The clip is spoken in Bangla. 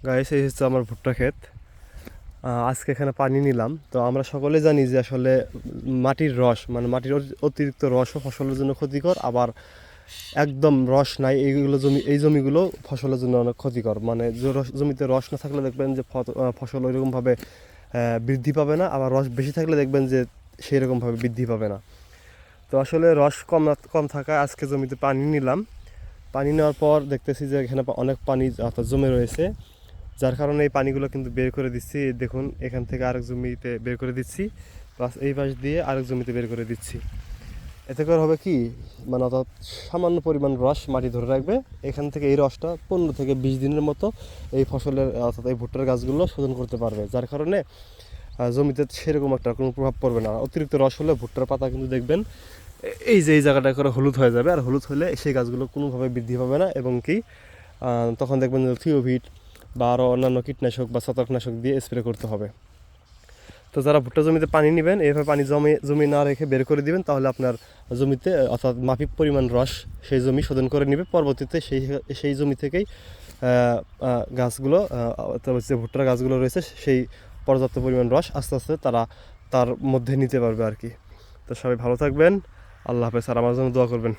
গাইস, এই হচ্ছে আমার ভুট্টা ক্ষেত। আজকে এখানে পানি নিলাম। তো আমরা সকলে জানি যে আসলে মাটির রস মানে মাটির অতিরিক্ত রসও ফসলের জন্য ক্ষতিকর, আবার একদম রস নাই এইগুলো এই জমিগুলো ফসলের জন্য অনেক ক্ষতিকর। মানে যে জমিতে রস না থাকলে দেখবেন যে ফসল ওইরকমভাবে বৃদ্ধি পাবে না, আবার রস বেশি থাকলে দেখবেন যে সেই রকমভাবে বৃদ্ধি পাবে না। তো আসলে রস কম থাকায় আজকে জমিতে পানি নিলাম। পানি নেওয়ার পর দেখতেছি যে এখানে অনেক পানি অর্থাৎ জমে রয়েছে, যার কারণে এই পানিগুলো কিন্তু বের করে দিচ্ছি। দেখুন, এখান থেকে আরেক জমিতে বের করে দিচ্ছি, প্লাস এই পাশ দিয়ে আরেক জমিতে বের করে দিচ্ছি। এতে করে হবে কি, মানে অর্থাৎ সামান্য পরিমাণ রস মাটি ধরে রাখবে। এখান থেকে এই রসটা 15 থেকে 20 দিনের মতো এই ফসলের অর্থাৎ এই ভুট্টার গাছগুলো শোধন করতে পারবে, যার কারণে জমিতে সেরকম একটা কোনো প্রভাব পড়বে না। অতিরিক্ত রস হলে ভুট্টার পাতা কিন্তু দেখবেন এই যে এই জায়গাটা করে হলুদ হয়ে যাবে, আর হলুদ হলে সেই গাছগুলো কোনোভাবে বৃদ্ধি পাবে না, এবং কি তখন দেখবেন যে থিওভিট বা আরও অন্যান্য কীটনাশক বা ছত্রাকনাশক দিয়ে স্প্রে করতে হবে। তো যারা ভুট্টা জমিতে পানি নেবেন, এইভাবে পানি জমি না রেখে বের করে দিবেন, তাহলে আপনার জমিতে অর্থাৎ মাফিক পরিমাণ রস সেই জমি শোধন করে নেবে। পরবর্তীতে সেই জমি থেকেই গাছগুলো যে ভুট্টার গাছগুলো রয়েছে সেই পর্যাপ্ত পরিমাণ রস আস্তে আস্তে তার মধ্যে নিতে পারবে আর কি। তো সবাই ভালো থাকবেন, আল্লাহ হাফেজ, আর আমার জন্য দোয়া করবেন।